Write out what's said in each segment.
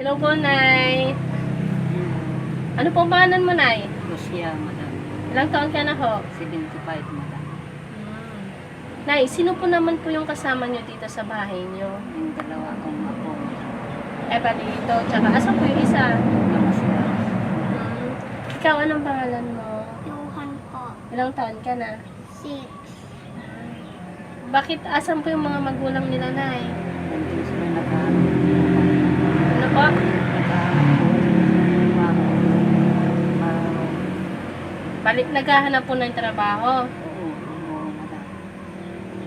Hello po, Nay. Ano po ang pangalan mo, Nay? Lucia, madam. Ilang taon ka na ho? 75, madam. Hmm. Nay, sino po naman po yung kasama nyo dito sa bahay nyo? Yung dalawa kong apo, madam. Dito, tsaka asan po yung isa? Mga sila. Ikaw, anong pangalan mo? Johan po. Ilang taon ka na? 6. Bakit asan po yung mga magulang nila, Nay? Nandun sila naghahanap. Ano po? Naghahanap po. Balik, naghahanap po ng trabaho. Oo, madam.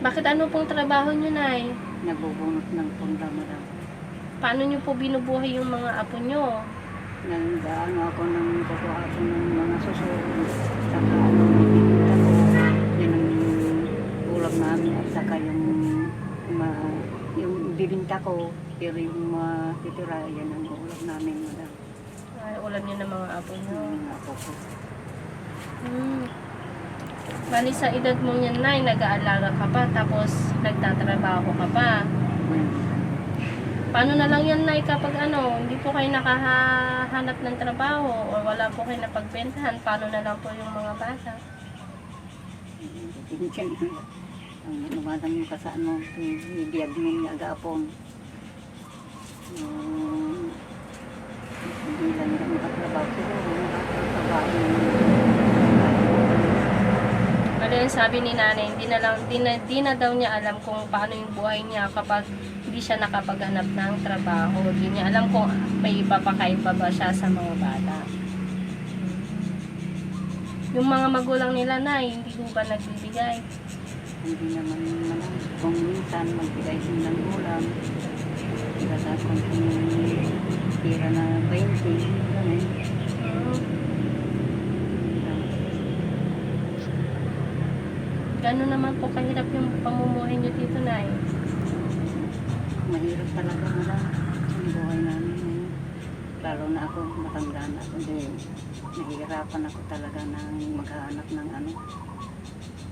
Bakit ano pong trabaho nyo, Nay? Nagbubunot ng punda, madam. Paano nyo po binubuhay yung mga apo nyo? Nagdaano ako ng kukuha ako ng mga susunod. Saka bibigyan ko. Yan ang ulam namin at saka yung bibinta ko. Pero yung titira, yan ang ulam namin, madam. Ay, ulam nyo ng mga apo nyo. Yung ako po. Bali sa edad mo yan, Nay, nag-aalaga ka pa, tapos nagtatrabaho ka pa. Paano na lang yan, Nay, kapag hindi po kayo nakahanap ng trabaho o wala po kayo napagbentahan, paano na lang po yung mga bata? Ang lumadang yung kasaan mo, ibiyag mo yung agapon. Hindi lang na makatrabaho. Siguro makatrabaho. Bali yung sabi ni Nanay, di na daw niya alam kung paano yung buhay niya kapag hindi siya nakapaghanap ng trabaho. Hindi niya alam kung may ipapakaiba ba siya sa mga bata. Yung mga magulang nila, Nay, hindi ko ba nagbibigay? Hindi naman naman. Kung minsan magbigay din ng ulam. Kasi kung tira na 20, ganun. Gano'n naman po kahirap yung pamumuhay niyo dito, Nay? Mahirap talaga madam ang buhay namin ngayon. Lalo na ako, matanda na ako. Nahihirapan ako talaga na maghanap ng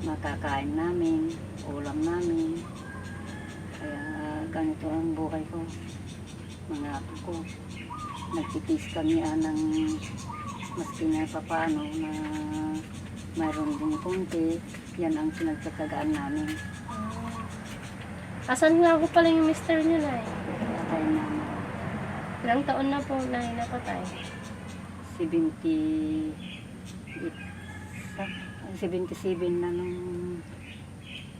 makakain namin, ulam namin. Kaya ganito ang buhay ko. Mga apo ko, nagtitis kami ng maski na paano na mayroon din konti. Yan ang pinagkakagaan namin. Asan nga po pala yung mister niyo, Nay? Patay namin. Ilang taon na po, Nay, napatay? 77 na nung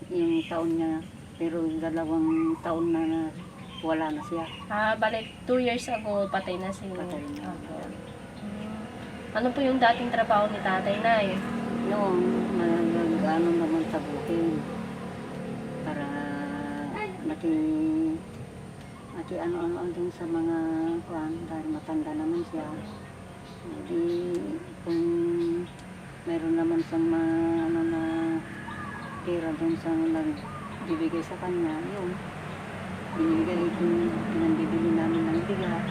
yung taon niya. Pero 2 taon na wala na siya. Balik 2 years ago, patay na si Patay na. Opo. Ano po yung dating trabaho ni tatay, Nay? Noong nag-ano naman sa bukid para ano din sa mga kuwan dahil matanda naman siya. Hindi kung meron naman siyang na pera dun sa nagbibigay sa kanya, yun. Binibigay ito, pinambibili namin ng bigat.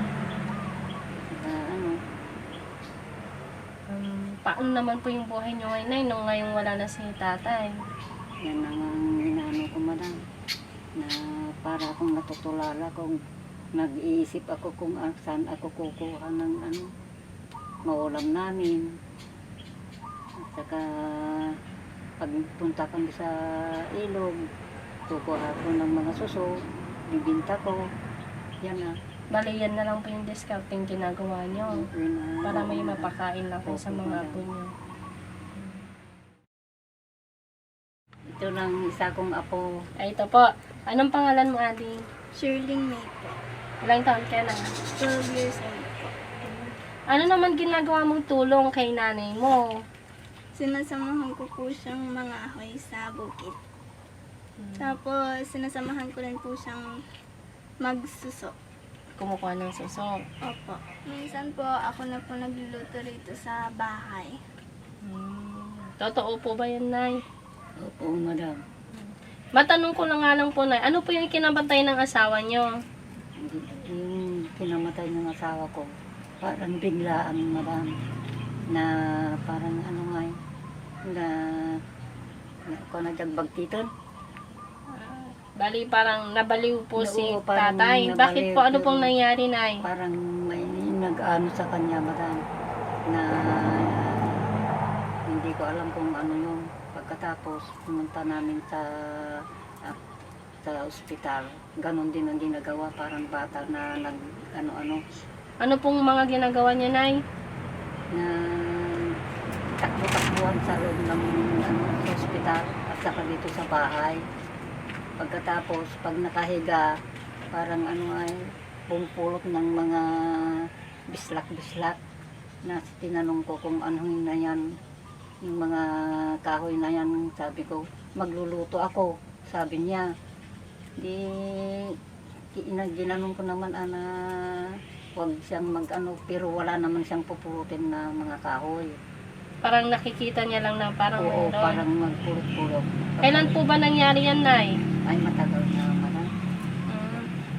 Paano naman po yung buhay niyo ngayon, Nay, nung ngayong wala na si tatay? Yan ang inaano ko, madam. Na para akong natutulala kung nag-iisip ako kung saan ako kukuha ng maulam namin. At saka pagpunta kami sa ilog, kukuha ako ng mga suso, bibinta ko. Yan na. Bali, yan na lang po yung discounting ginagawa niyo. Para may mapakain lang po sa mga apo niyo. Ito lang isa kong apo. Ay, ito po. Anong pangalan mo, Adi? Shirling May po. Ilang taon ka na? 12 years old po. Ano naman ginagawa mong tulong kay nanay mo? Sinasamahan ko po siyang mga ahoy sa bukid. Tapos, sinasamahan ko rin po siyang magsuso. Kumukuha ng suso. Opo. Minsan po, ako na po nagluluto rito sa bahay. Totoo po ba yan, Nay? Opo, madam. Matanong ko lang nga lang po, Nay. Ano po yung kinabantay ng asawa niyo? Yung kinamatay ng asawa ko, parang biglaan, madam. Na parang na ako nagdagbagtiton. Bali, parang nabaliw po si Oo, parang tatay. nabaliw, Bakit po? Ano pero pong nangyari, Nay? Parang nag-ano sa kanya, madam, na hindi ko alam kung ano yung pagkatapos pumunta namin ah, sa ospital. Ganon din ang ginagawa, parang bata na nag ano-ano Ano pong mga ginagawa niya, Nay? na takbo-takbuhan sa loob ng ano, sa ospital at saka dito sa bahay. Pagkatapos, pag nakahiga, parang ano ay pumupulot ng mga bislak-bislak na tinanong ko kung ano na yan, yung mga kahoy na yan. Sabi ko, magluluto ako. Sabi niya, di ginanong ko naman ana huwag siyang mag-ano, pero wala naman siyang pupulutin na mga kahoy. Parang nakikita niya lang na parang Oo, meron. parang magpulot-pulot. Kailan po ba nangyari yan, Nay? Ay, matagal na naman.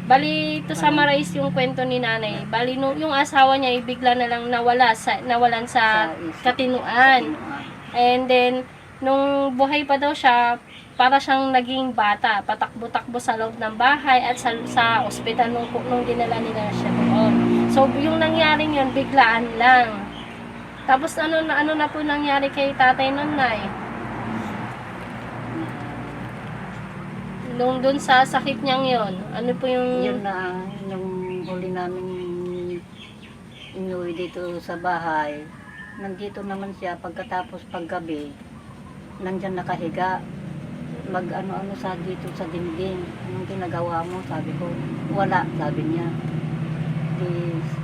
Bali, to summarize yung kwento ni nanay. Bali, yung asawa niya, bigla na lang nawalan sa isip, katinuan. And then, nung buhay pa daw siya, para siyang naging bata, patakbo-takbo sa loob ng bahay at sa ospital nung dinala nila siya doon. So, yung nangyari yun, biglaan lang. Tapos, ano na po nangyari kay tatay nun, Nay? Nung dun sa sakit niyang yun, ano po yung... Yun na, yung huli namin inuwi dito sa bahay, nandito naman siya pagkatapos paggabi, nandyan nakahiga, mag-ano-ano sa dito sa dingding. Anong ginagawa mo? Sabi ko, wala, sabi niya. Di,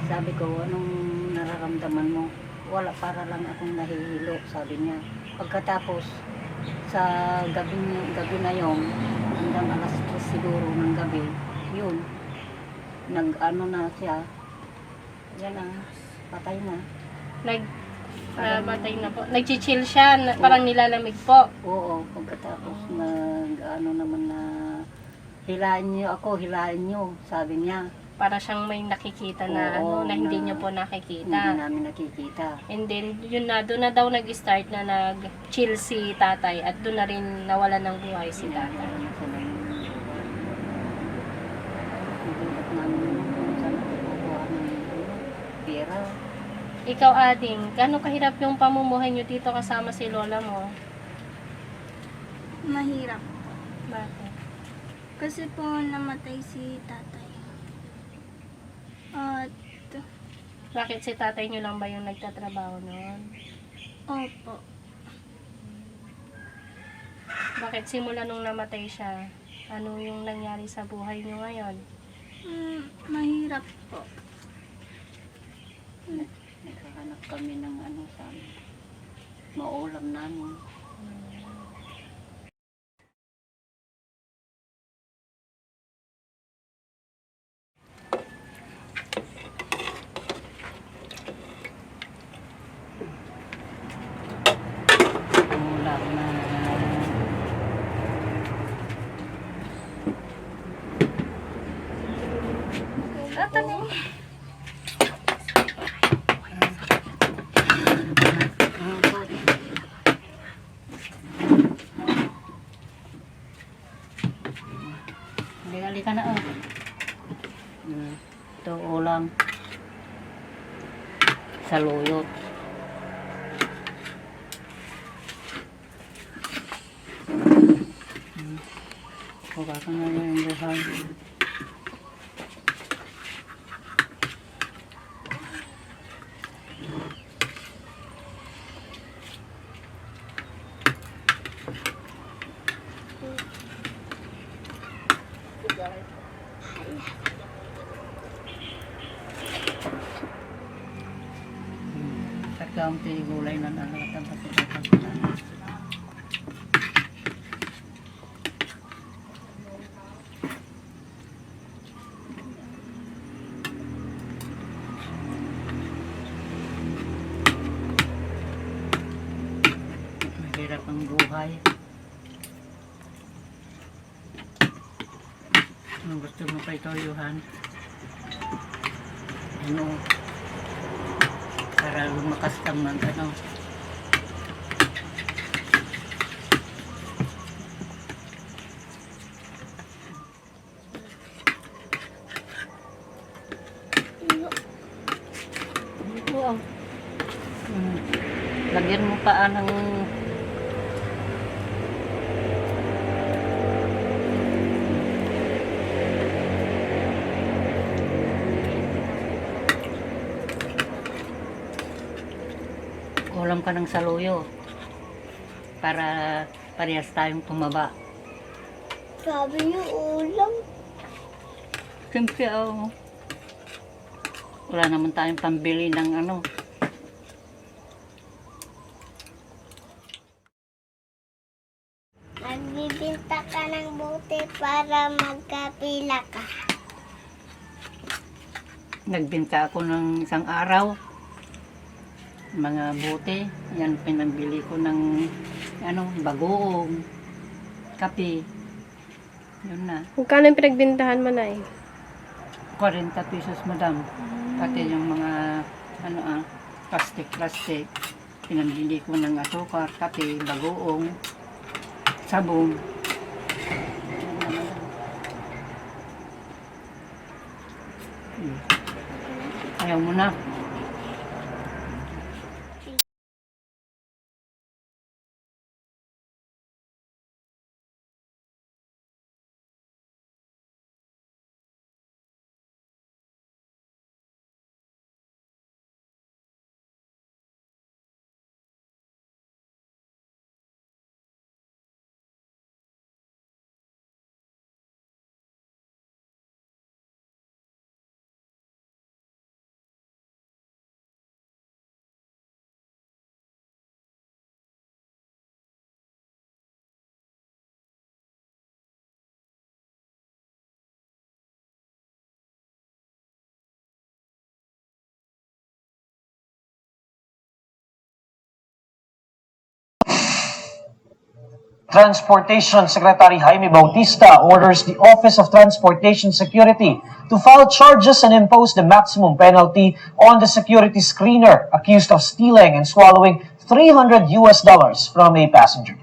sabi ko, anong nararamdaman mo? Wala, para lang akong nahihilo, sabi niya. Pagkatapos, sa gabi na yun, hanggang alas 3 siguro ng gabi, yun, nag-ano na siya, yan na, patay na. Matay na po. Nag-chill siya, parang nilalamig po. Oo, pagkatapos nag-ano naman na, hilain niyo ako, hilain niyo, sabi niya. Para siyang may nakikita na Oo, na hindi niyo po Hindi nakikita. namin nakikita. And then, doon na daw nag-start na nag-chill si tatay at doon na rin nawalan ng buhay si tatay. Nagulat namin kung saan nakukuha ng pera. Ikaw, Ading, gaano kahirap yung pamumuhay niyo dito kasama si lola mo? Mahirap. Bakit? Kasi po namatay si tatay. At, Bakit si tatay niyo lang ba yung nagtatrabaho noon? opo. Bakit simula nung namatay siya, ano yung nangyari sa buhay niyo ngayon? Mahirap po. Naghahanap kami ng ano sa maulam namin. Ulam na Dali ka na oh. Ito ulam. Saluyot. Kuha ka na yung buhay. Kaunti gulay na nalatang kapitatan. Mahirap ang buhay. Kung gusto mo pa ito, Johan, ano, para lumakas kang mag ano. paa ng ulam ka ng saluyo para parehas tayong tumaba. Sabi niyo ulam. Siyempre, wala naman tayong pambili ng ano. Nagbibinta ka ng bote para magkapila ka. Nagbenta ako ng isang araw. Mga bote. Yan, pinambili ko ng bagoong, kape. Yun na. Magkano yung pinagbintahan mo na 40 pesos, madam. Pati yung mga plastic. Pinambili ko ng asukar, kape, bagoong, sabong. Ayaw mo na. Transportation Secretary Jaime Bautista orders the Office of Transportation Security to file charges and impose the maximum penalty on the security screener accused of stealing and swallowing $300 from a passenger.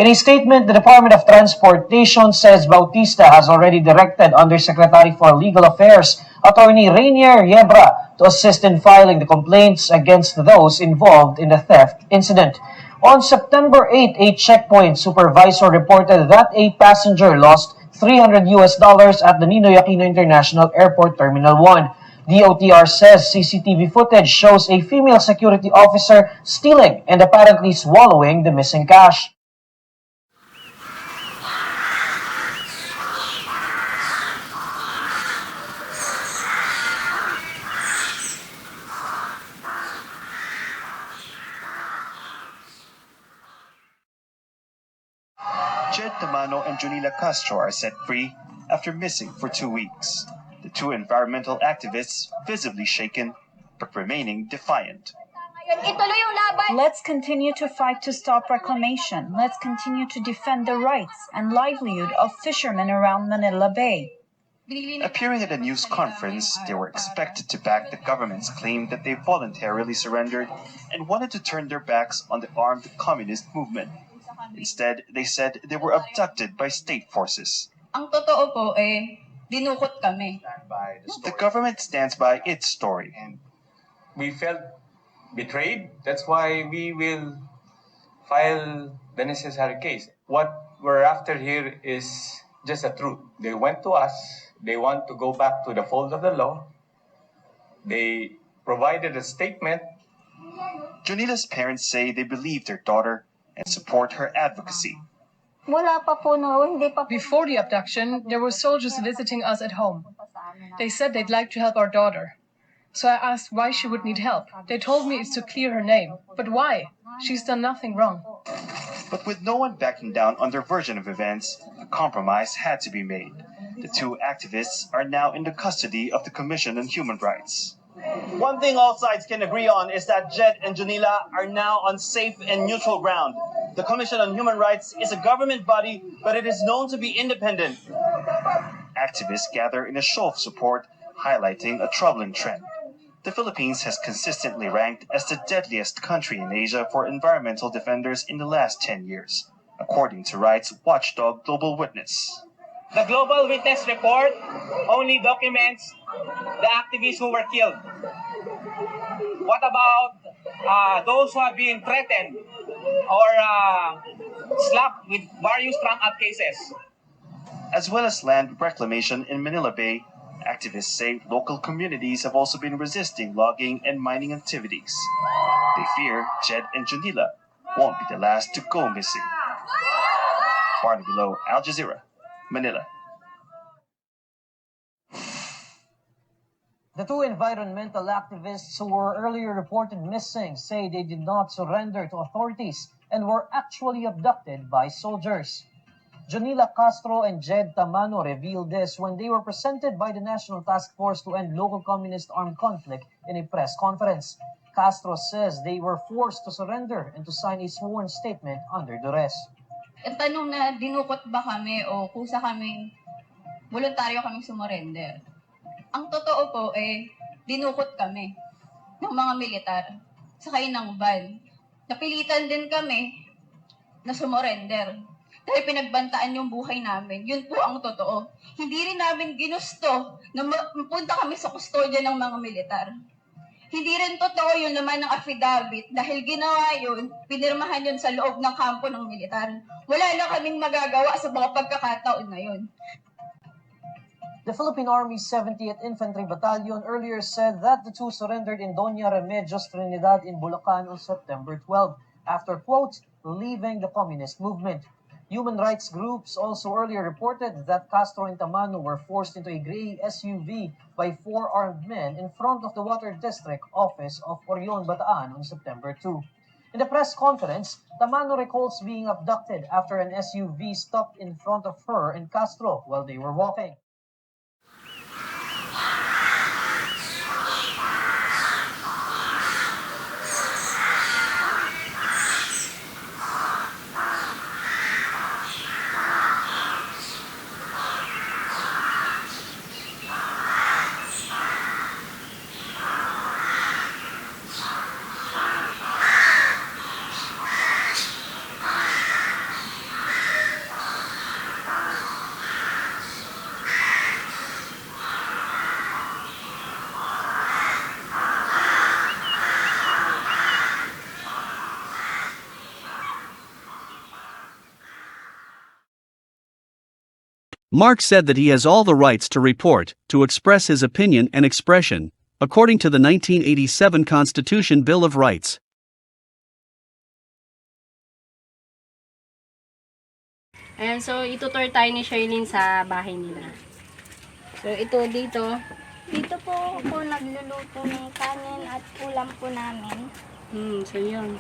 In a statement, the Department of Transportation says Bautista has already directed Undersecretary for Legal Affairs, Attorney Rainier Yebra, to assist in filing the complaints against those involved in the theft incident. On September 8, a checkpoint supervisor reported that a passenger lost $300 at the Ninoy Aquino International Airport Terminal 1. DOTR says CCTV footage shows a female security officer stealing and apparently swallowing the missing cash. Jed Tamano and Junila Castro are set free after missing for 2 weeks. The two environmental activists visibly shaken but remaining defiant. Let's continue to fight to stop reclamation. Let's continue to defend the rights and livelihood of fishermen around Manila Bay. Appearing at a news conference, they were expected to back the government's claim that they voluntarily surrendered and wanted to turn their backs on the armed communist movement. Instead, they said they were abducted by state forces. Ang totoo po dinukot kami. The government stands by its story. We felt betrayed. That's why we will file the necessary case. What we're after here is just the truth. They went to us. They want to go back to the fold of the law. They provided a statement. Junila's parents say they believe their daughter and support her advocacy. Before the abduction, there were soldiers visiting us at home. They said they'd like to help our daughter. So I asked why she would need help. They told me it's to clear her name. But why? She's done nothing wrong. But with no one backing down on their version of events, a compromise had to be made. The two activists are now in the custody of the Commission on Human Rights. One thing all sides can agree on is that Jed and Junila are now on safe and neutral ground. The Commission on Human Rights is a government body, but it is known to be independent. Activists gather in a show of support, highlighting a troubling trend. The Philippines has consistently ranked as the deadliest country in Asia for environmental defenders in the last 10 years, according to rights watchdog Global Witness. The Global Witness report only documents the activists who were killed. What about those who are being threatened or slapped with various trunk-up cases. As well as land reclamation in Manila Bay, activists say local communities have also been resisting logging and mining activities. They fear Jed and Junila won't be the last to go missing. Barnaby Lowe, Al Jazeera, Manila. The two environmental activists who were earlier reported missing say they did not surrender to authorities and were actually abducted by soldiers. Junila Castro and Jed Tamano revealed this when they were presented by the National Task Force to End Local Communist Armed Conflict in a press conference. Castro says they were forced to surrender and to sign a sworn statement under duress. Ang tanong na dinukot ba kami o kusa kaming voluntaryo kaming sumurrender. Ang totoo po dinukot kami ng mga militar sakay ng van. Napilitan din kami na sumurrender. Dahil pinagbantaan yung buhay namin. Yun po ang totoo. Hindi rin namin ginusto na mapunta kami sa kustodya ng mga militar. Hindi rin totoo yung laman ng affidavit dahil ginawa yun, pinirmahan yun sa loob ng kampo ng militar. Wala na kaming magagawa sa mga pagkakataon na yun. The Philippine Army's 70th Infantry Battalion earlier said that the two surrendered in Doña Remedios, Trinidad in Bulacan on September 12 after, quote, leaving the communist movement. Human rights groups also earlier reported that Castro and Tamano were forced into a gray SUV by 4 armed men in front of the Water District office of Orion, Bataan on September 2. In the press conference, Tamano recalls being abducted after an SUV stopped in front of her and Castro while they were walking. Mark said that he has all the rights to report, to express his opinion and expression, according to the 1987 Constitution Bill of Rights. Ayan, so itutour tayo ni Sherlyn sa bahay nila. So ito dito. Dito po ako nagluluto ng kanin at ulam po namin. So yun.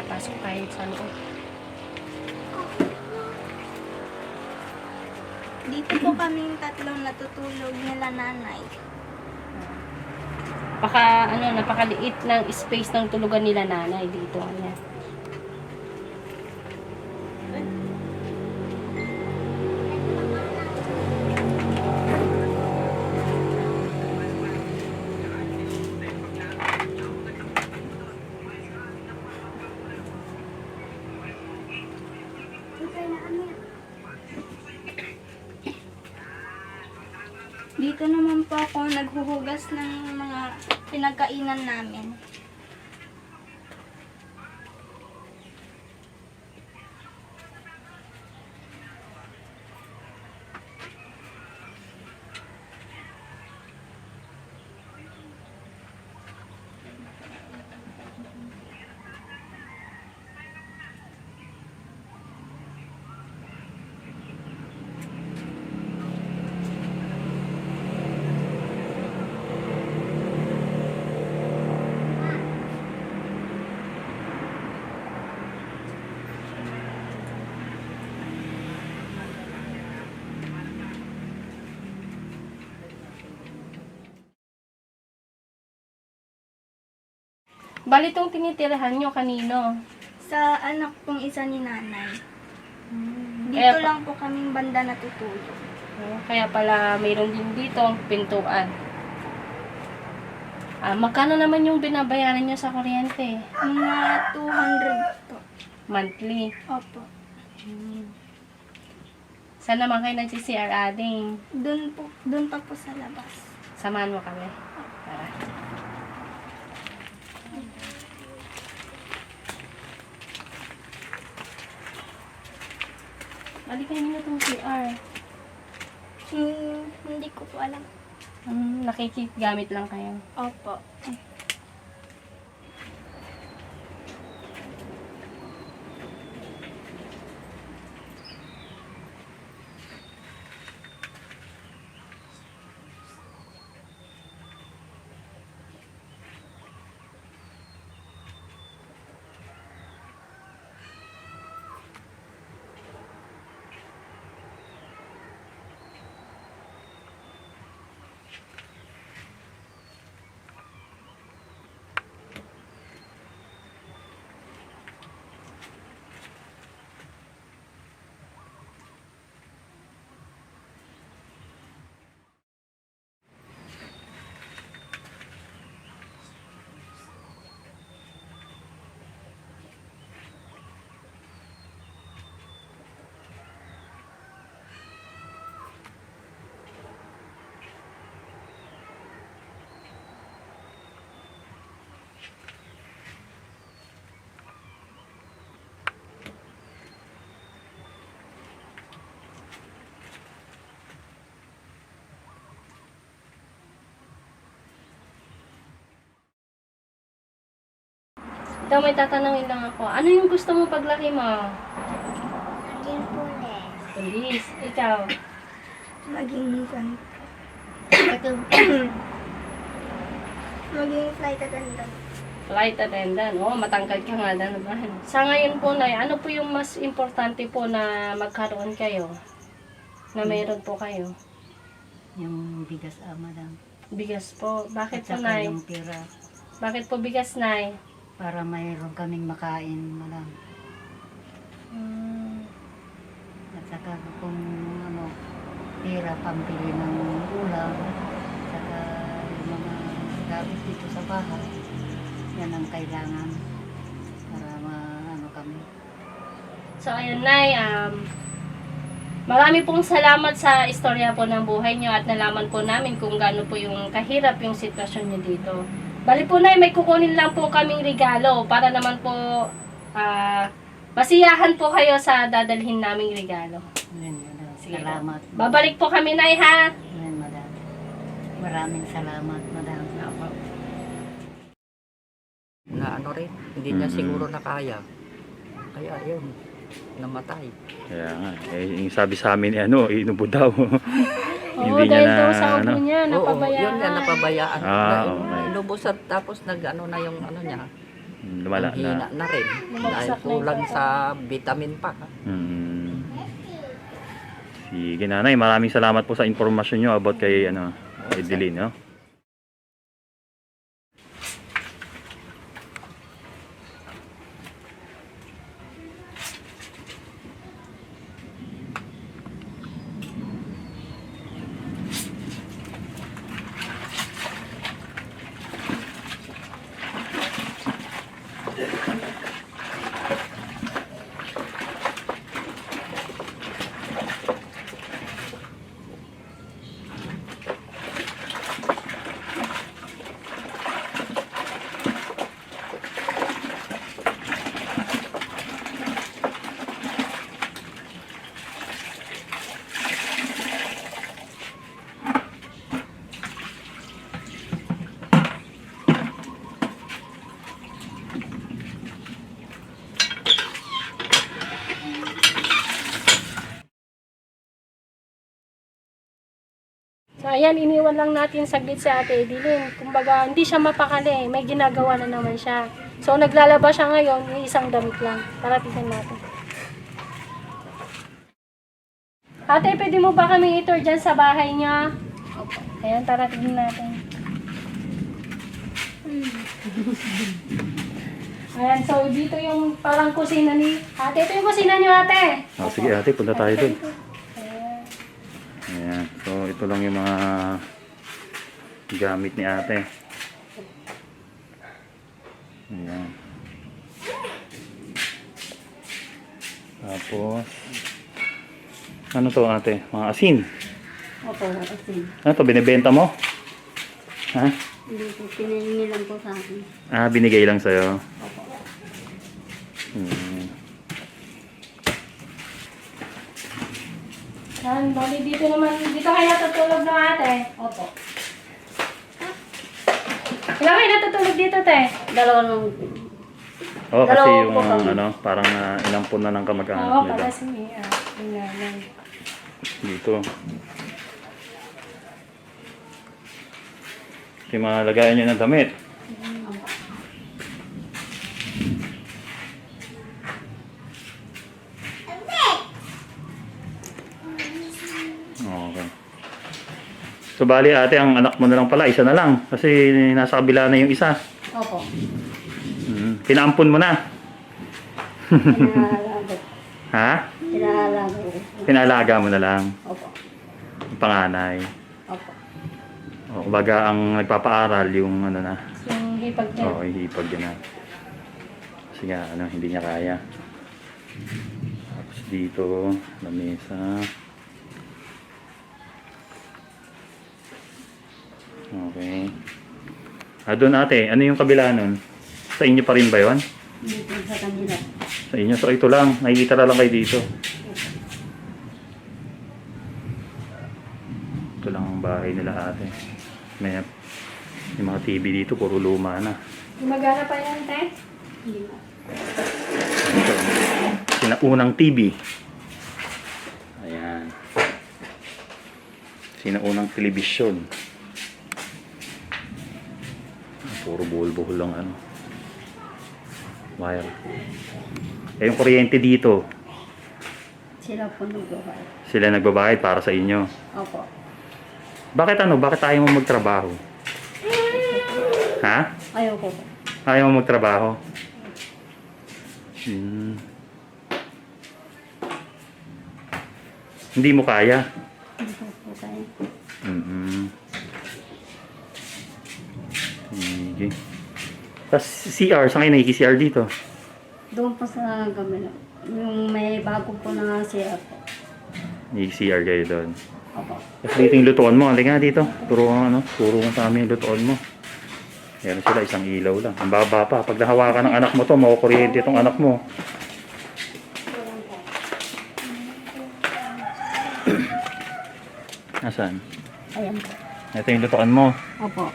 Pasok tayo sa loob. Dito po kaming tatlong natutulog nila nanay. Napakaliit ng space ng tulugan nila nanay dito. Ayan. Dito naman po ako naghuhugas ng mga pinagkainan namin. Bali itong tinitirahan nyo kanino? Sa anak kong isa ni nanay. Dito lang po kaming banda natutulog. Kaya pala mayroon din dito pintuan. Magkano naman yung binabayaran niyo sa kuryente? Mga 200 po. Monthly. Opo. Saan naman kayo nagsi-CR ading? Doon pa po sa labas. Samahan mo kami. Tara. Balikan niyo itong CR. Hindi ko po alam. Nakikigamit lang kayo. Opo. Ito, may tatanungin lang ako. Ano yung gusto mo paglaki mo? Maging pulis. Police. Ikaw? Maging flight attendant. Flight attendant. Matangkad ka nga na naman. Sa ngayon po, Nay, ano po yung mas importante po na magkaroon kayo? Na meron po kayo? Yung bigas, madam. Bigas po. Bakit At po, saka Nay? yung pera. Bakit po bigas, Nay? Para mayroon kaming makain, madam. At saka kung pera pambili ng ulam, saka yung mga gamit dito sa bahay, yan ang kailangan para kami. So, ayun, Nay. Marami pong salamat sa istorya po ng buhay nyo at nalaman po namin kung gaano po yung kahirap yung sitwasyon nyo dito. Bali po, Nay, may kukunin lang po kaming regalo para naman po masiyahan po kayo sa dadalhin naming regalo. Sige, salamat. Babalik po kami, Nay, ha? Ayan, madam. Maraming salamat, madam. Na rin, hindi niya siguro nakaya. Kaya yun, namatay. Kaya nga, yung sabi sa amin, inubo daw. Oo, dahil daw sa ubo niya, Oo, napabayaan. yun yan, napabayaan. Okay. Inubusan, tapos na yung niya. Lumala Hina na rin. Dahil kulang sa vitamin pa. Sige, Nanay, maraming salamat po sa informasyon nyo about kay Edeline, no? So, ayan, iniwan lang natin saglit si Ate Edeline. Kumbaga, hindi siya mapakali. May ginagawa na naman siya. So, naglalaba siya ngayon, yung isang damit lang. Tara, tignan natin. Ate, pwede mo ba kami i-tour dyan sa bahay niya? Ayan, tara, tignan natin. Ayan, so dito yung parang kusina ni ate. Ito yung kusina niyo, ate. Oh, sige ate, punta tayo doon. Ayan. Ayan. So, ito lang yung mga gamit ni ate. Ayan. Tapos, ano to ate? Mga asin. Opo, kasi Ano to, binibenta mo? Ha? hindi po pinili lang po sa akin. Ah, binigay lang sa'yo. Opo. Yan, bali dito naman. Dito kayo natutulog ng ate. Opo. Ilan kayo natutulog dito, te? Dalawa nung Oh, kasi Dalawa yung po kami. ano, parang inampun na ng Oo, kamag-anak pala nila. si Mia. Yung nanay. Dito. Yung mga lagayan nyo ng damit. Okay. So bali ate, ang anak mo na lang pala, isa na lang. Kasi nasa kabila na yung isa. Opo. Pinaampun mo na. Inaalaga. Ha? Inaalaga ko. Pinalaga mo na lang. Opo. Yung panganay. Opo. O, kumbaga ang nagpapaaral yung ano na. Yung hipag niya. Oo, hihipag yun na. Kasi nga, ano, hindi niya kaya. Tapos dito, lamesa. Okay. Doon ate, ano yung kabila nun? Sa inyo pa rin ba yun? Dito sa kanila. Sa inyo? So ito lang, nakikita na lang kayo dito. Ito lang ang bahay nila ate. May mga TV dito, puro luma na. Gumagana pa yan, te? Hindi na. Ito, sinaunang TV. Ayan. Sinaunang telebisyon. Puro buhol-buhol lang ano. Wire. Eh yung kuryente dito, Sila po nagbabayad. sila nagbabayad para sa inyo. Opo. Bakit ano? Bakit ayaw mo magtrabaho? Ha? Ayaw ko po. Ayaw mo magtrabaho? Hindi mo kaya? Hindi ko po kaya. Sige. Tapos CR, saan kayo nakiki-CR dito? Doon po sa gamila. Yung may bago po na siya po. Nakiki-CR kayo doon. Opo. Tapos dito yung lutuan mo. Halika nga dito. Turo mo sa amin yung lutuan mo. Meron sila, isang ilaw lang. Ang baba pa. Pag nahawakan ng anak mo to, makukuryente itong anak mo. Nasaan? Ayan po. Ito yung lutuan mo. Opo.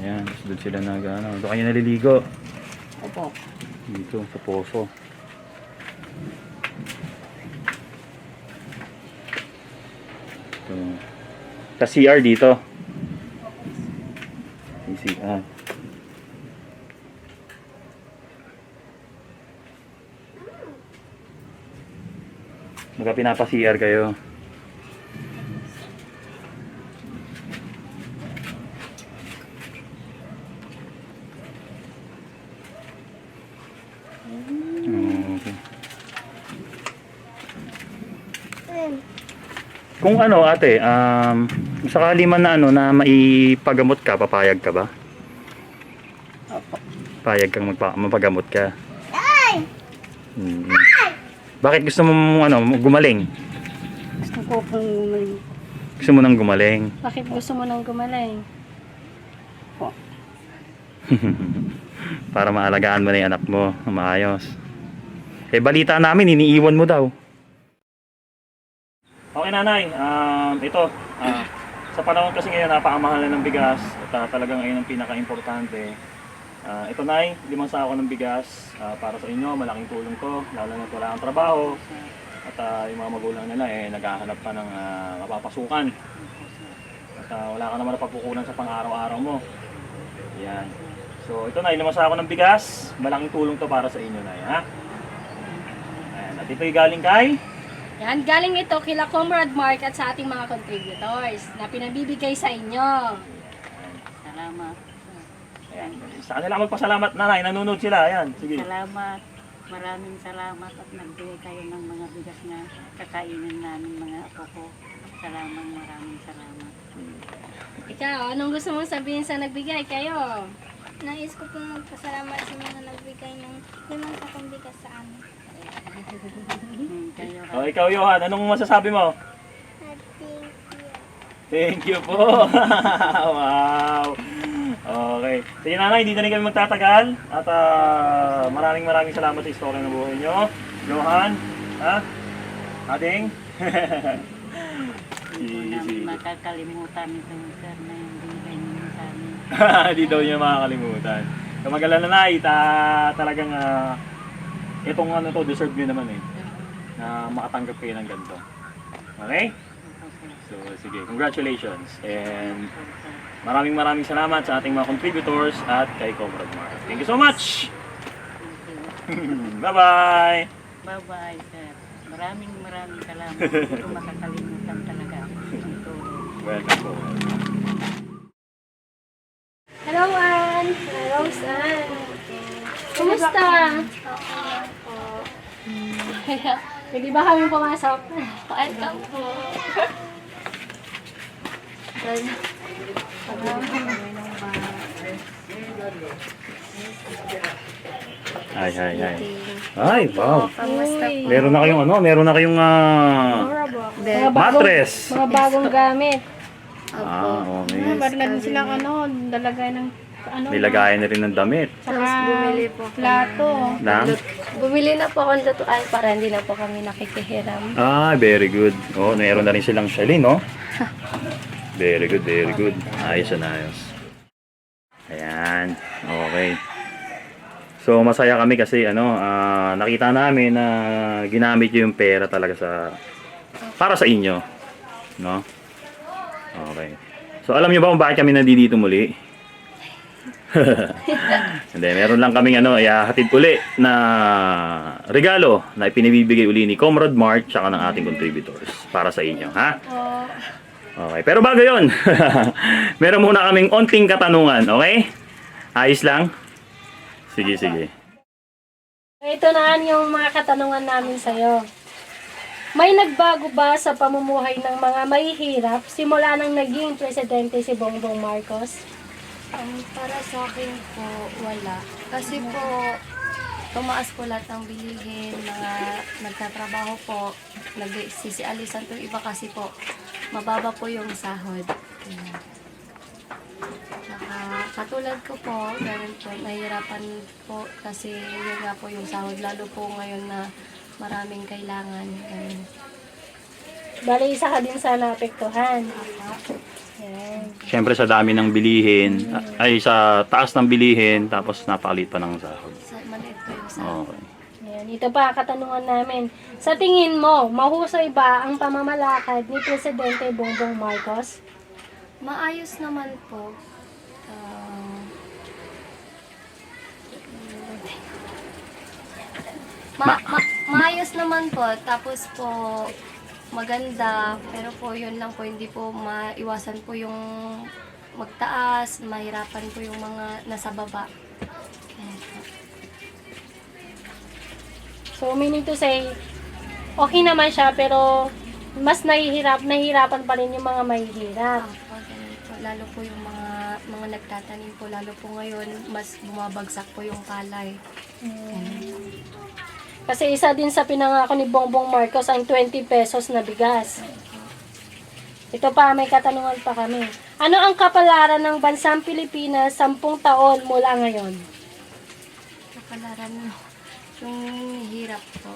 Ayan, doon sila doon kayo naliligo. Opo. Dito, sa poso. Ito. Sa CR dito. Yung CR. Magka pinapa-CR kayo. Kung ano ate, sakali man na ano na maipagamot ka, papayag ka ba? Opo. Payag kang mapagamot ka. Bakit gusto mo ano, gumaling? Gusto ko pong gumaling. Gusto mo nang gumaling? Bakit gusto mo nang gumaling? Po. Para maalagaan mo na yung anak mo na maayos. Eh balita namin, iniiwan mo daw. Okay nanay, ito, sa panahon kasi ngayon napakamahal na ng bigas at talagang ngayon ang pinaka-importante. Ito nay, 5 sako ng bigas para sa inyo, malaking tulong to, lalo na wala kang trabaho at yung mga magulang nila naghahanap pa ng mapapasukan at wala ka naman na pagkukunan sa pang-araw-araw mo. Yan. So ito nay, 5 sako ng bigas, malaking tulong to para sa inyo nay, ha? Ayan, at ito'y galing kay? Yan, galing ito kila Comrade Mark at sa ating mga contributors na pinabibigay sa inyo. Salamat. Ayan. Sa kanila magpasalamat, nanay. Nanonood sila. Ayan. Sige. Salamat. Maraming salamat at nagbigay kayo ng mga bigas na kakainin namin mga apo ko. Maraming salamat. Ikaw, anong gusto mong sabihin sa nagbigay kayo? Nais ko pong magpasalamat sa mga nagbigay ng 5 sakong bigas sa amin. O, ikaw, Johan. Anong masasabi mo? Thank you po. Wow. Okay. Sige nanay, hindi na rin kami magtatagal. At maraming salamat sa istorya ng buhay nyo. Johan, ha? Ading? Hindi namin makakalimutan itong sir na yung binigay niyo sa amin. Hindi daw niya makakalimutan. So mag-alala na, talagang itong ano to, deserve nyo naman na makatanggap kayo ng ganito. Okay? So sige, congratulations. And maraming salamat sa ating mga contributors at kay Comrade Mark. Thank you so much! Bye-bye! Bye-bye, sir. Maraming salamat. Hindi ko makakalimutan talaga ang tulong. Welcome po. Hello, Ann. Rose Ann. Kumusta? Pwede ba kami pumasok? Welcome po. Ay. Ay, wow. Kamusta po? Meron na kayong mattress. Mga bagong gamit. Okay. Meron na din silang dalagay ng Nilagayan na rin ng damit. Saka bumili po plato. Bumili na po ako ng lutuan para hindi na po kami nakikihiram. Very good. Oh, meron na rin silang chalet, no? Very good. Ayos. Ayan. Okay. So, masaya kami kasi nakita namin na ginamit yung pera talaga para sa inyo, no? Okay. So, alam niyo ba kung bakit kami nandito muli? Hindi, meron lang kaming ihahatid uli na regalo na ipinibibigay uli ni Comrade Mark tsaka ng ating contributors para sa inyo, ha? Okay, pero bago yun, meron muna kaming onting katanungan, okay? Ayos lang? Sige. Ito na yung mga katanungan namin sa'yo. May nagbago ba sa pamumuhay ng mga mahihirap simula nang naging presidente si Bongbong Marcos? Para sa akin po, wala. Kasi po, tumaas po lahat ng bilihin, mga nagtatrabaho po, nagsisialisan po yung iba kasi po, mababa po yung sahod. Saka, katulad ko po, ganun po, nahihirapan po kasi yun nga po yung sahod, lalo po ngayon na maraming kailangan. Ganun. Bali, isa ka din sa naapektuhan. Siyempre sa dami ng bilihin, sa taas ng bilihin, tapos napakalit pa ng sahod. Maliit po yung sahod. Okay. Ayan, ito pa, katanungan namin. Sa tingin mo, mahusay ba ang pamamalakad ni Presidente Bongbong Marcos? Maayos naman po. Maayos naman po. Tapos po, maganda. Pero po, yun lang po, hindi po maiwasan po yung magtaas. Mahirapan po yung mga nasa baba. So, meaning to say, okay naman siya, pero mas nahihirapan pa rin yung mga mahihirap. Lalo po yung mga nagtatanim po, lalo po ngayon, mas bumabagsak po yung palay. Kasi isa din sa pinangako ni Bongbong Marcos ang 20 pesos na bigas. Ito pa, may katanungan pa kami. Ano ang kapalaran ng bansang Pilipinas 10 taon mula ngayon? Kapalaran yung hirap po.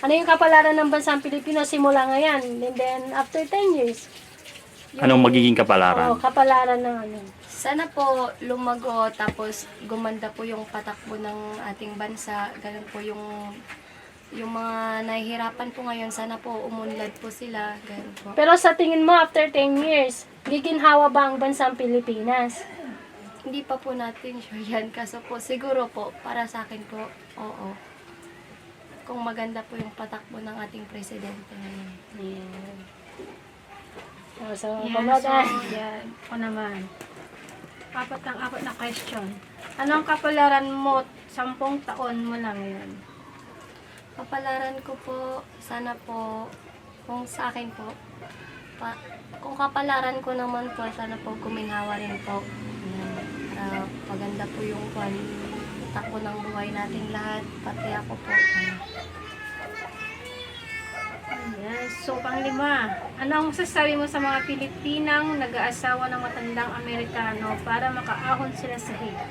Ano yung kapalaran ng bansang Pilipinas simula ngayon? And then, after 10 years? Anong magiging kapalaran? Kapalaran ng ano? Sana po lumago, tapos gumanda po yung patakbo ng ating bansa. Ganun po yung mga nahihirapan po ngayon, sana po umunlad po sila. Ganun po. Pero sa tingin mo, after 10 years, giginhawa ba ang bansang Pilipinas? Hindi pa po natin sure yan. Kaso po, siguro po, para sa akin po, oo. Kung maganda po yung patakbo ng ating presidente ngayon. So, pamadan. Yan. Ako naman. apat na question. Anong kapalaran mo 10 taon mo lang ngayon? Kapalaran ko po, sana po, kung sa akin po, kung kapalaran ko naman po, sana po kuminhawa rin po. Para paganda po yung takbo ng buhay natin lahat, pati ako po. Yes. So, panglima, ano ang masasabi mo sa mga Pilipinang nag-aasawa ng matandang Amerikano para makaahon sila sa hate?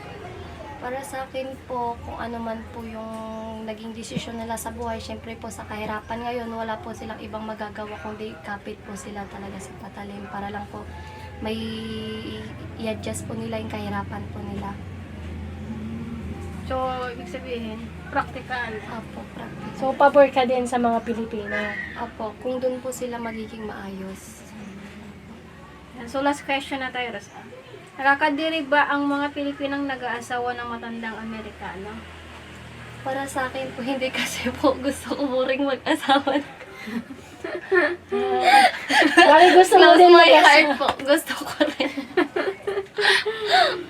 Para sa akin po, kung ano man po yung naging desisyon nila sa buhay, syempre po sa kahirapan ngayon, wala po silang ibang magagawa kundi kapit po sila talaga sa patalim para lang po may i-adjust po nila yung kahirapan po nila. So, ibig sabihin, practical. Apo, practical. So, pabor ka din sa mga Pilipina. Apo, kung doon po sila magiging maayos. So, last question na tayo, Rosa. Nakakadiri ba ang mga Pilipinang nag-aasawa ng matandang Amerikano? Para sa akin po, hindi kasi po gusto ko po rin mag-asawa. Bali gusto mo Close din my mag-asawa. heart po. Gusto ko rin.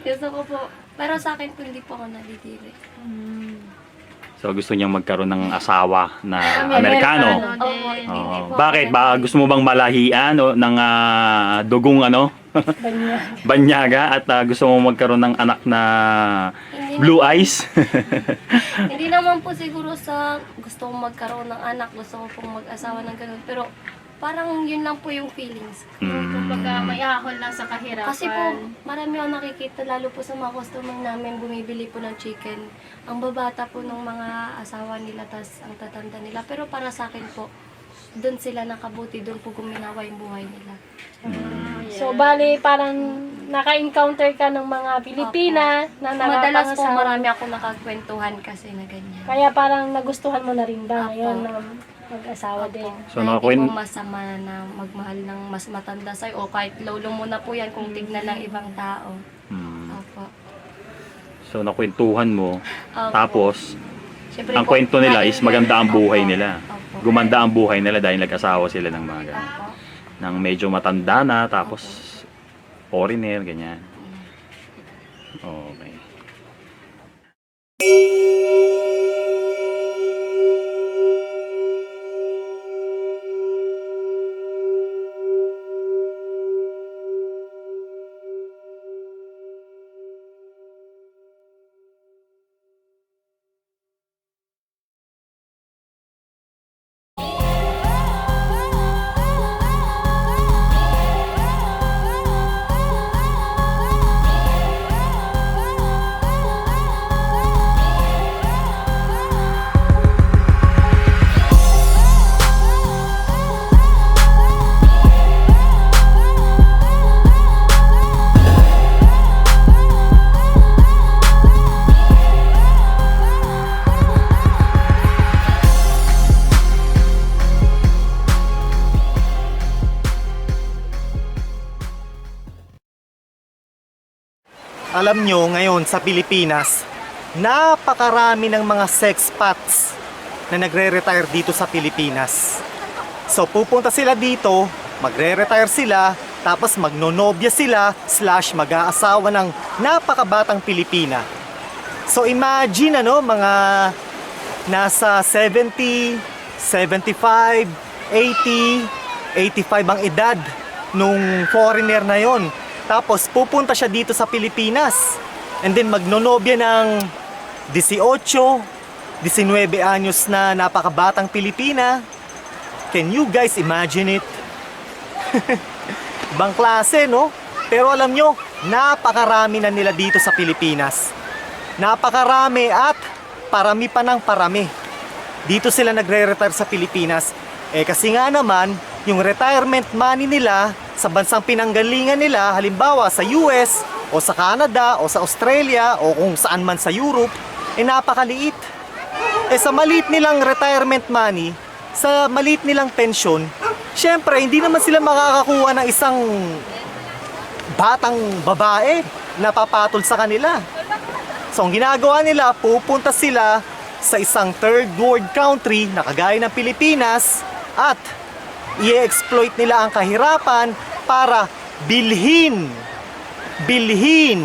Gusto ko po. Pero sa akin po, hindi po ako nadidiri. So gusto niyang magkaroon ng asawa na Amerikano. Opo, Bakit? Ba gusto mo bang malahian o ng dugong banyaga at gusto mo magkaroon ng anak na blue eyes? Hindi naman po siguro sa gusto kong magkaroon ng anak, gusto ko pong mag-asawa ng ganun. Pero parang yun lang po yung feelings. Kumbaga, may ahon lang sa kahirapan. Kasi po, marami akong nakikita, lalo po sa mga customer namin, bumibili po ng chicken. Ang babata po ng mga asawa nila, tas ang tatanda nila. Pero para sa akin po, doon sila nakabuti, doon po guminawa yung buhay nila. So, bali, parang naka-encounter ka ng mga Pilipina na Madalas po nakapangasawa. marami akong nakakwentuhan kasi na ganyan. Kaya parang nagustuhan mo na rin ba ngayon na mag-asawa din? So, Hindi po masama na magmahal ng mas matanda sa'yo o kahit lolo mo na po yan kung tignan lang ibang tao. Opo. So nakwentuhan mo. Opo. Tapos Siyempre ang po, kwento nila is maganda ang buhay Opo. nila. Opo. Gumanda ang buhay nila dahil nag-asawa sila ng mga ganun. Opo. Nang medyo matanda na, tapos foreigner, ganyan. Okay. Alam nyo, ngayon sa Pilipinas, napakarami ng mga sexpats na nagre-retire dito sa Pilipinas. So pupunta sila dito, magre-retire sila, tapos magnonobya sila / mag-aasawa ng napakabatang Pilipina. So imagine mga nasa 70, 75, 80, 85 ang edad nung foreigner na yon. Tapos pupunta siya dito sa Pilipinas. And then magnonobya ng 18, 19 anyos na napakabatang Pilipina. Can you guys imagine it? Ibang klase, no? Pero alam nyo, napakarami na nila dito sa Pilipinas. Napakarami at parami pa ng parami. Dito sila nagre-retire sa Pilipinas. Kasi nga naman, yung retirement money nila sa bansang pinanggalingan nila, halimbawa sa US o sa Canada o sa Australia o kung saan man sa Europe, napakaliit. Sa maliit nilang retirement money, sa maliit nilang pensyon, syempre hindi naman sila makakakuha ng isang batang babae na papatol sa kanila. So ang ginagawa nila, pupunta sila sa isang third world country na kagaya ng Pilipinas at i-exploit nila ang kahirapan para bilhin bilhin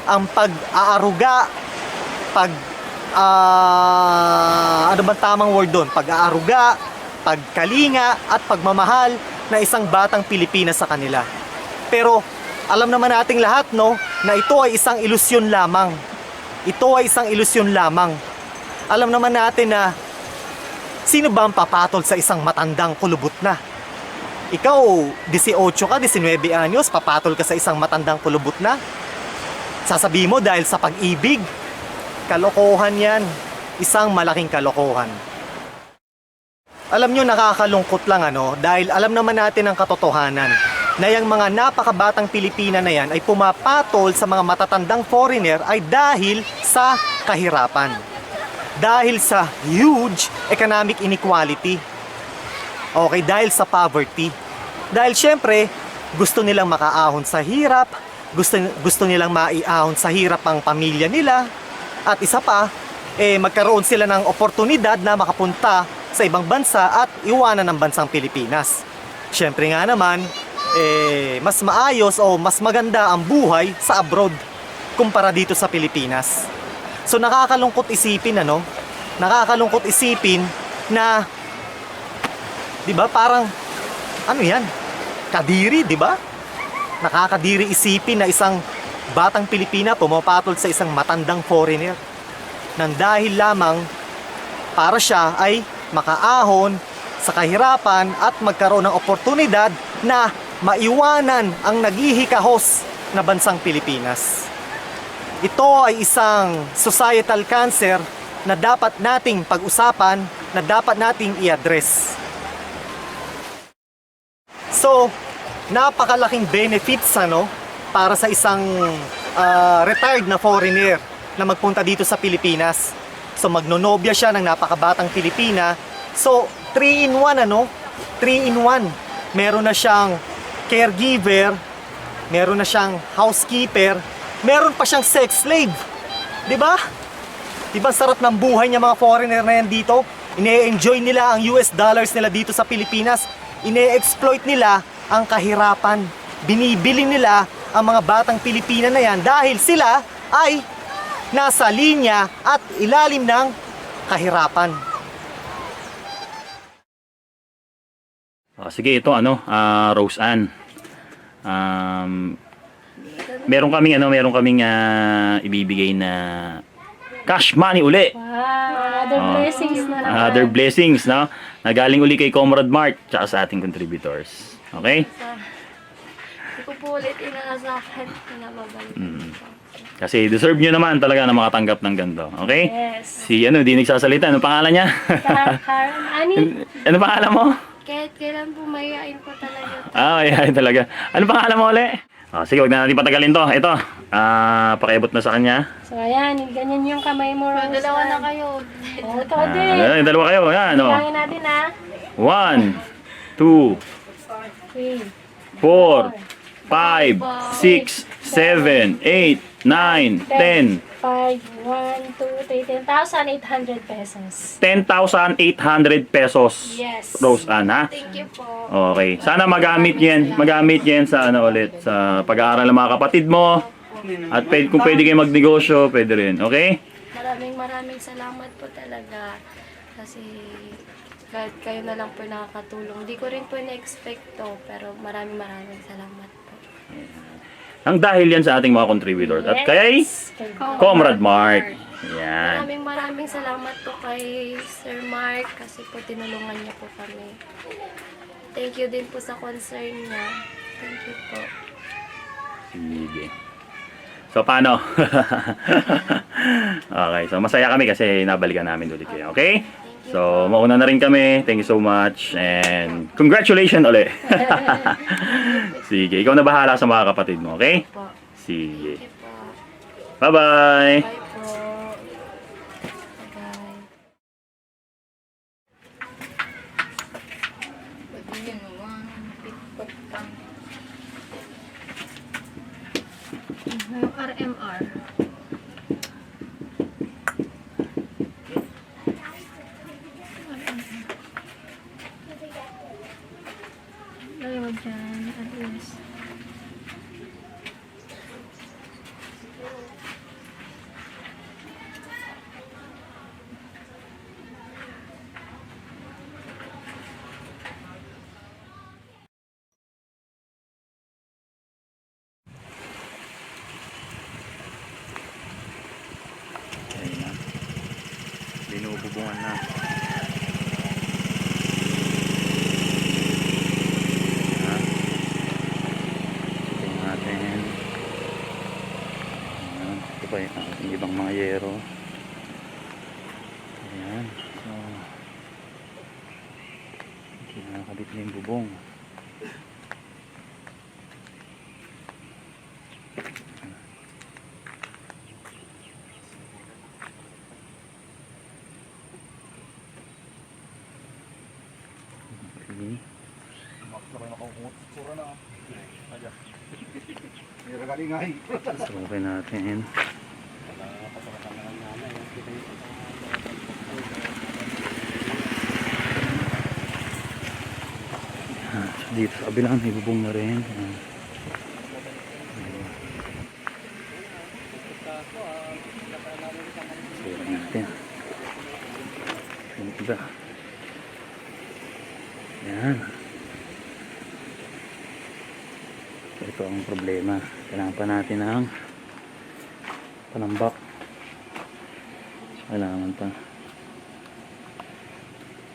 ang pag-aaruga, ano ba tamang word doon? Pag-aaruga, pagkalinga, at pagmamahal na isang batang Pilipinas sa kanila. Pero alam naman nating lahat, no, na ito ay isang ilusyon lamang. Ito ay isang ilusyon lamang. Alam naman natin na sino ba ang papatol sa isang matandang kulubot na? Ikaw, 18 ka, 19 anyos, papatol ka sa isang matandang kulubot na? Sasabihin mo dahil sa pag-ibig? Kalokohan yan. Isang malaking kalokohan. Alam nyo, nakakalungkot lang dahil alam naman natin ang katotohanan na yung mga napakabatang Pilipina na yan ay pumapatol sa mga matatandang foreigner ay dahil sa kahirapan. Dahil sa huge economic inequality. Okay, dahil sa poverty. Dahil syempre, gusto nilang makaahon sa hirap, gusto nilang maiahon sa hirap ang pamilya nila, at isa pa, magkaroon sila ng oportunidad na makapunta sa ibang bansa at iwanan ng bansang Pilipinas. Syempre nga naman, mas maayos o mas maganda ang buhay sa abroad kumpara dito sa Pilipinas. So nakakalungkot isipin nakakalungkot isipin na 'di ba parang ano 'yan? Kadiri, 'di ba? Nakakadiri isipin na isang batang Pilipina pumapatol sa isang matandang foreigner nang dahil lamang para siya ay makaahon sa kahirapan at magkaroon ng oportunidad na maiwanan ang naghihikahos na bansang Pilipinas. Ito ay isang societal cancer na dapat nating pag-usapan, na dapat nating i-address. So, napakalaking benefits para sa isang retired na foreigner na magpunta dito sa Pilipinas. So magnonobya siya ng napakabatang Pilipina. So 3-in-1 3-in-1. Meron na siyang caregiver, meron na siyang housekeeper, meron pa siyang sex slave. 'Di ba? 'Di ba sarap ng buhay niya mga foreigner na yan dito? Ine-enjoy nila ang US dollars nila dito sa Pilipinas. Ine-exploit nila ang kahirapan. Binibili nila ang mga batang Pilipina na yan dahil sila ay nasa linya at ilalim ng kahirapan. Sige, ito Rose Ann. Meron kaming ibibigay na cash money uli. Wow, other blessings na naman. Other blessings, no? Nagaling uli kay Comrade Mark tsaka sa ating contributors. Okay? Hindi ko po ulit inaasahan na mabalik. Kasi deserve nyo naman talaga na makatanggap ng ganito. Okay? Yes. Si di nagsasalita. Ano pangalan niya? Karen, Ani? Ano pangalan mo? Kahit kailan po mayayain po talaga. Mayayain talaga. Ano pangalan mo uli? Sige, wag na natin patagalin to. Ito, pakiabot na sa kanya. So ayan, ganyan yung kamay mo, Rose. Dalawa na kayo. Ito din. Dalawa kayo. Yan, Bilangin natin 1, 2, 3, 4, 5, 6, 7, 8, 9, 10. 5, 1, 2, 3, 10,800 pesos. 10,800 pesos. Yes. Rose Ann, ha? Thank you po. Okay. Sana magamit yan sa ulit sa pag-aaral ng mga kapatid mo. At kung pwede kayo magnegosyo, pwede rin. Okay? Maraming salamat po talaga. Kasi kahit kayo na lang po nakakatulong. Hindi ko rin po na-expect to, pero maraming salamat po. Ang dahil yan sa ating mga contributors. At kay Comrade Mark. Yan. Maraming salamat po kay Sir Mark kasi po tinulungan niya po kami. Thank you din po sa concern niya. Thank you po. Sige. So, paano? Okay. So, masaya kami kasi nabalikan namin ulit kayo. Okay? So, mauna na rin kami. Thank you so much. And congratulations ulit. Sige. Ikaw na bahala sa mga kapatid mo. Okay? Sige. Bye-bye. Bye po. RMR. Ayaw dyan. Address. bubungan na. Tingnan natin. Ayan. Ito pa yung ating ibang mga yero. Ayan. So, kinakabit na yung bubong. Subukin natin. So dito sa kabilang may bubong na rin. Subukin natin. Yung iba. Yan. Ito ang problema. Kailangan pa natin ng panambak. Kailangan pa.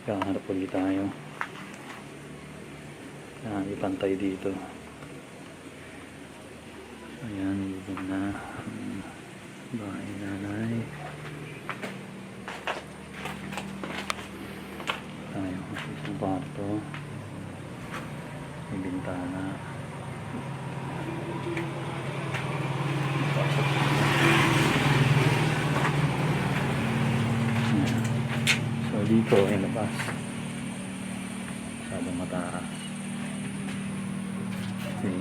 Kakaharap ulit tayo. Kailangan ipantay dito. Ayan, bubong na ang bahay nanay. Tayo sa isang kwarto. May bintana. So dito ay labas. Masyadong mataas. Okay.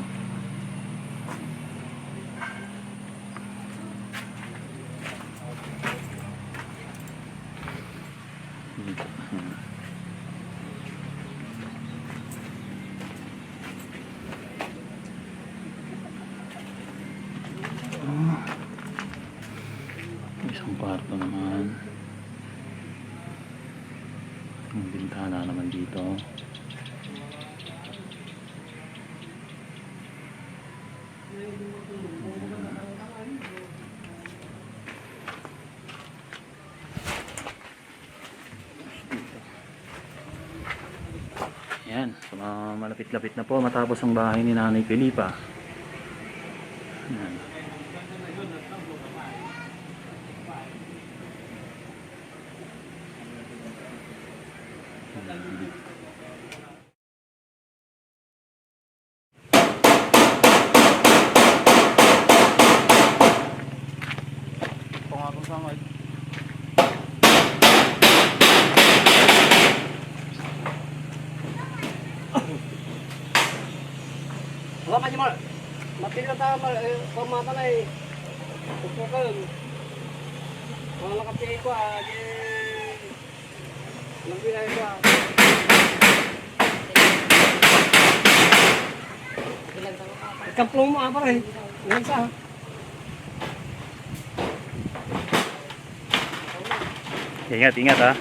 Dito. Isang kwarto naman. Ang bintana naman dito. Ayan, so malapit-lapit na po matapos ang bahay ni Nanay Felipa. Ayan. Wala pa niya mal. Mapila ta mal pamata na eh. Pupukan. Wala nakapili ko di lambi na ito. Kamplong mo apa rin. Yan sa. Ingat, ingat ha.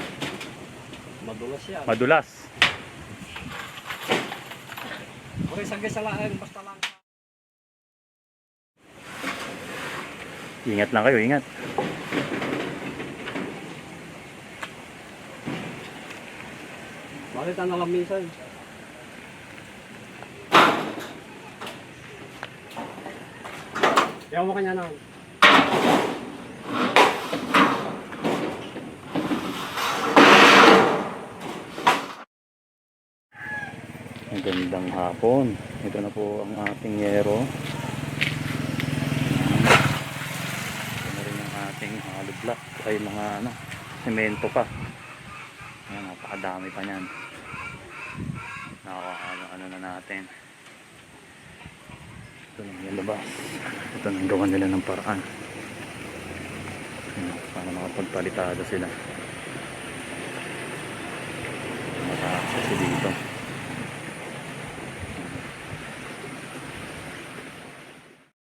Madulas yan. Madulas. Oke, sagay salaan basta lang. Ingat lang kayo, ingat. Bakit ang nalamisan? Yawa ka niya na. Magandang hapon. Ito na po ang ating yero. Ito na rin ang ating hollow block. Ay mga semento pa. Ayan, napakadami pa niyan. Ano na natin. Ito lang yung labas. Ito nang gawan nila ng paraan. Ayan, para makapagpalitada sila. Mataas kasi dito.